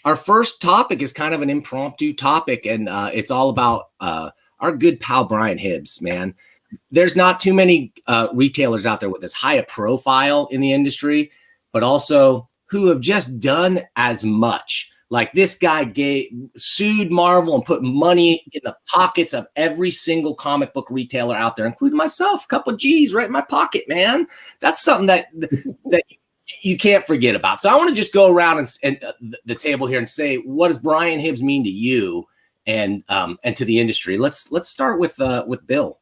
our first topic is kind of an impromptu topic, and it's all about our good pal Brian Hibbs, man. There's not too many retailers out there with as high a profile in the industry, but also who have just done as much. Like this guy sued Marvel and put money in the pockets of every single comic book retailer out there, including myself. A couple of G's right in my pocket, man. That's something that you can't forget about. So I want to just go around and the table here and say, what does Brian Hibbs mean to you and to the industry? Let's start with Bill.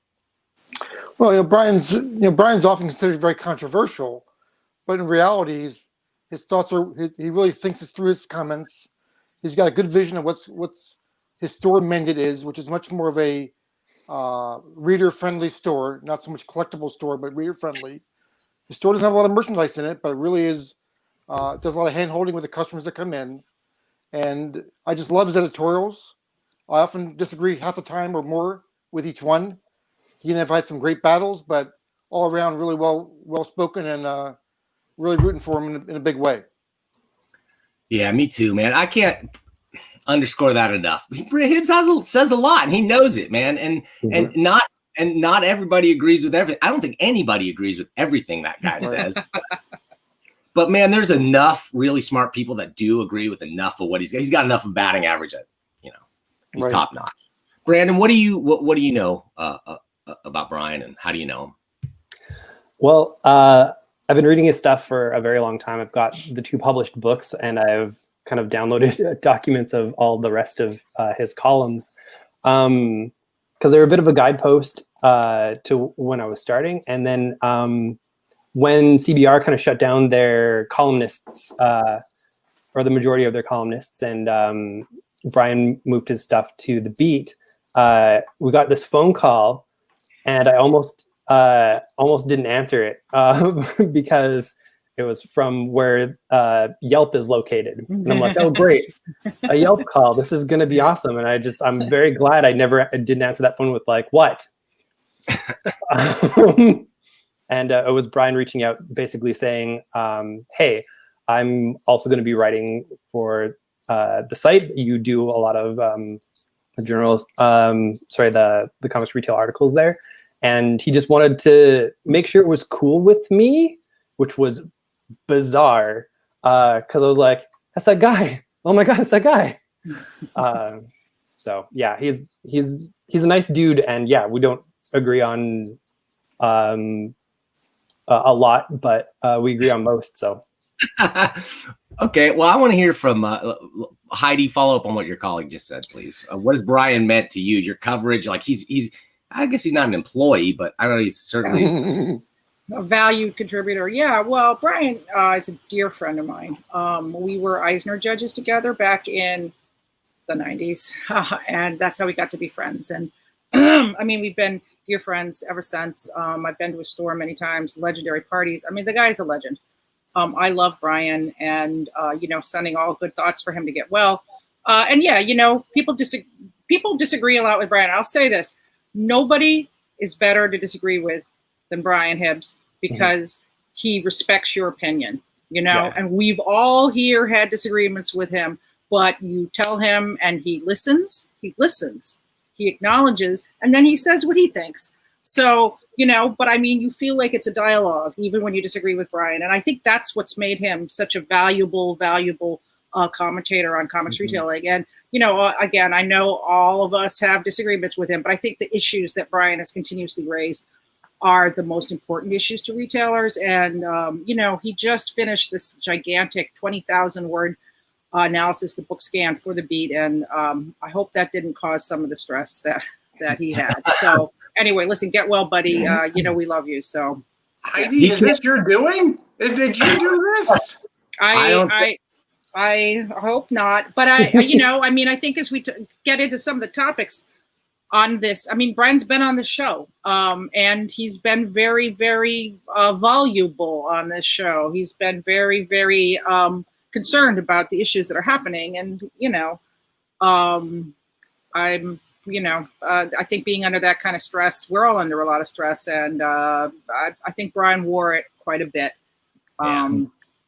Well, Brian's often considered very controversial, but in reality, his thoughts are. He really thinks this through his comments. He's got a good vision of what's his store mandate is, which is much more of a reader-friendly store, not so much collectible store, but reader-friendly. The store doesn't have a lot of merchandise in it, but it really is does a lot of hand-holding with the customers that come in. And I just love his editorials. I often disagree half the time or more with each one. He and I have had some great battles, but all around really well spoken and really rooting for him in a big way. Yeah, me too, man. I can't underscore that enough. Hibbs says a lot, and he knows it, man. And not everybody agrees with everything. I don't think anybody agrees with everything that guy says. But man, there's enough really smart people that do agree with enough of what he's got. He's got enough of batting average that he's top notch. Brandon, what do you know about Brian, and how do you know him? Well, I've been reading his stuff for a very long time. I've got the 2 published books, and I've kind of downloaded documents of all the rest of his columns, because they're a bit of a guidepost to when I was starting. And then when CBR kind of shut down their columnists, or the majority of their columnists, and Brian moved his stuff to the Beat, we got this phone call, and I almost didn't answer it because it was from where Yelp is located. And I'm like, oh, great, a Yelp call. This is going to be awesome. And I'm very glad I didn't answer that phone with like, what? And it was Brian reaching out, basically saying, hey, I'm also going to be writing for the site. You do a lot of journals, the comics retail articles there. And he just wanted to make sure it was cool with me, which was bizarre, because I was like, that's that guy. Oh my God, it's that guy. So yeah, he's a nice dude, and yeah, we don't agree on a lot, but we agree on most. So okay, well, I want to hear from Heidi. Follow up on what your colleague just said, please. What has Brian meant to you? Your coverage, like he's I guess he's not an employee, but I don't know, he's certainly a valued contributor. Yeah, well, Brian is a dear friend of mine. We were Eisner judges together back in the 90s, and that's how we got to be friends. And I mean, we've been dear friends ever since. I've been to his store many times, legendary parties. I mean, the guy's a legend. I love Brian, and sending all good thoughts for him to get well. And yeah, people disagree a lot with Brian. I'll say this. Nobody is better to disagree with than Brian Hibbs, because he respects your opinion, and we've all here had disagreements with him, but you tell him and he listens, he acknowledges, and then he says what he thinks. So, but I mean, you feel like it's a dialogue, even when you disagree with Brian. And I think that's what's made him such a valuable commentator on comics retailing. And, again, I know all of us have disagreements with him, but I think the issues that Brian has continuously raised are the most important issues to retailers. And, he just finished this gigantic 20,000 word analysis, the book scan for the Beat. And I hope that didn't cause some of the stress that he had. So anyway, listen, get well, buddy. We love you. So Heidi, is this your doing? Did you do this? I hope not, but I think as we get into some of the topics on this, I mean, Brian's been on the show, and he's been very, very voluble on this show. He's been very, very concerned about the issues that are happening, and I think being under that kind of stress, we're all under a lot of stress, and I think Brian wore it quite a bit.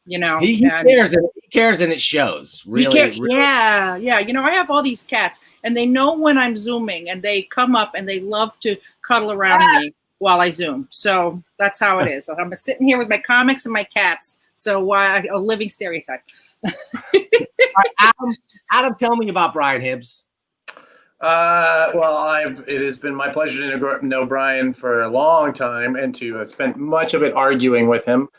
He cares. cares, and it shows. Really. Yeah. You know, I have all these cats, and they know when I'm Zooming, and they come up and they love to cuddle around me while I Zoom. So that's how it is. So I'm sitting here with my comics and my cats. So a living stereotype. Adam, tell me about Brian Hibbs. Well, it has been my pleasure to know Brian for a long time and to have spent much of it arguing with him,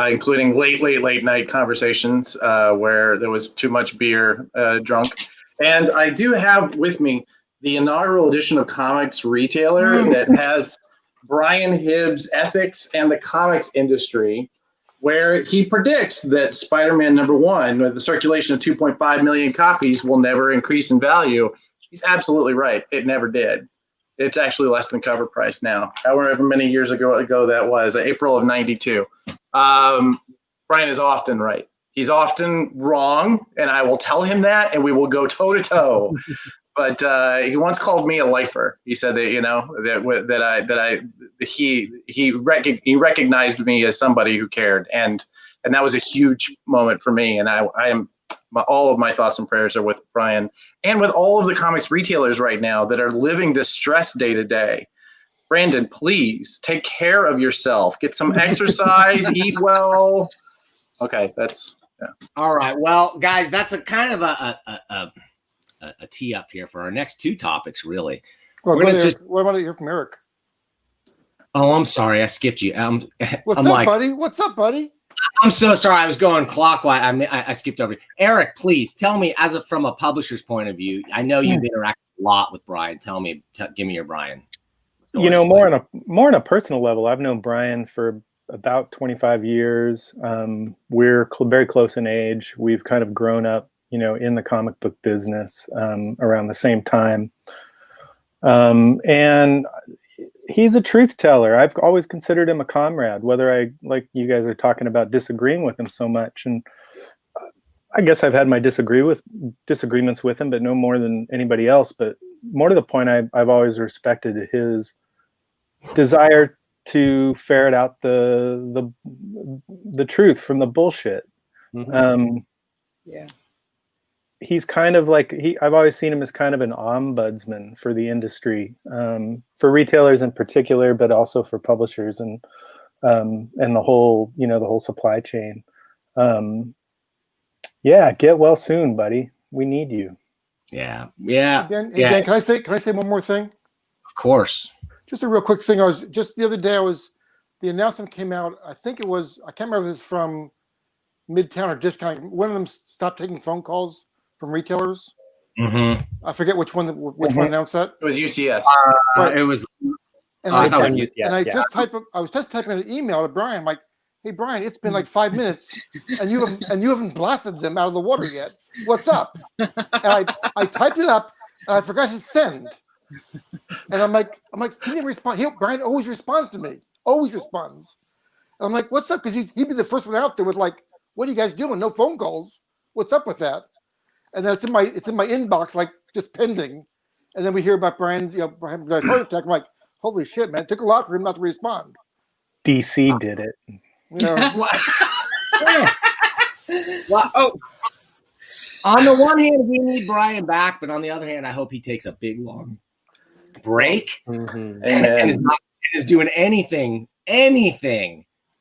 including late night conversations where there was too much beer drunk. And I do have with me the inaugural edition of Comics Retailer that has Brian Hibbs' ethics and the comics industry, where he predicts that Spider-Man #1, with the circulation of 2.5 million copies, will never increase in value. He's absolutely right. It never did. It's actually less than cover price now. However many years ago that was, April of '92. Brian is often right. He's often wrong, and I will tell him that, and we will go toe to toe. But he once called me a lifer. He said that he recognized me as somebody who cared, and that was a huge moment for me. And I am all of my thoughts and prayers are with Brian and with all of the comics retailers right now that are living this stress day to day. Brandon, please take care of yourself. Get some exercise. Eat well. Okay, that's all right. Well, guys, that's a kind of a tee up here for our next two topics, really. Well, what about you hear from Eric? Oh, I'm sorry. I skipped you. What's up, buddy? What's up, buddy? I'm so sorry. I was going clockwise. I skipped over. Eric, please tell me, from a publisher's point of view, I know you've interacted a lot with Brian. Tell me, give me your Brian. You know, more on a personal level, I've known Brian for about 25 years. We're very close in age. We've kind of grown up, you know, in the comic book business around the same time. And he's a truth teller. I've always considered him a comrade, whether I, like you guys are talking about, disagreeing with him so much. And I guess I've had my disagreements with him, but no more than anybody else. But more to the point, I've always respected his desire to ferret out the truth from the bullshit. Mm-hmm. Yeah. He's kind of like I've always seen him as kind of an ombudsman for the industry, for retailers in particular, but also for publishers and the whole supply chain. Yeah, get well soon, buddy. We need you. Yeah. Dan, can I say one more thing? Of course. Just a real quick thing. The other day, the announcement came out. I think it was, I can't remember if it was from Midtown or Discount. One of them stopped taking phone calls from retailers. Mm-hmm. I forget which one announced that. It was UCS. Right. It was. And I was just typing an email to Brian, like, "Hey Brian, it's been like 5 minutes, and you haven't blasted them out of the water yet. What's up?" And I typed it up, and I forgot to send. And I'm like, he didn't respond. Brian always responds to me. Always responds. And I'm like, "What's up?" Because he'd be the first one out there with like, "What are you guys doing? No phone calls. What's up with that?" And then it's in my inbox, like just pending. And then we hear about Brian's heart attack. I'm like, holy shit, man! It took a lot for him not to respond. DC did it. Well, on the one hand, we need Brian back, but on the other hand, I hope he takes a big long break and is doing anything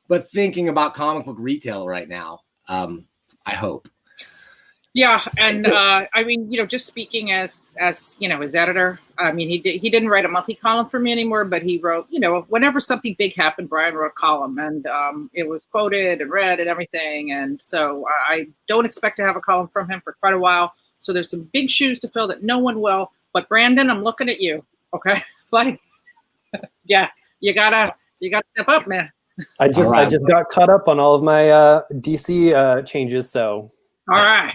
but thinking about comic book retail right now. I hope. Yeah, and I mean, just speaking as his editor, I mean, he didn't write a monthly column for me anymore, but he wrote, whenever something big happened, Brian wrote a column, and it was quoted and read and everything, and so I don't expect to have a column from him for quite a while. So there's some big shoes to fill that no one will. But Brandon, I'm looking at you, okay? Like, yeah, you gotta step up, man. I just got caught up on all of my DC changes, so. All right.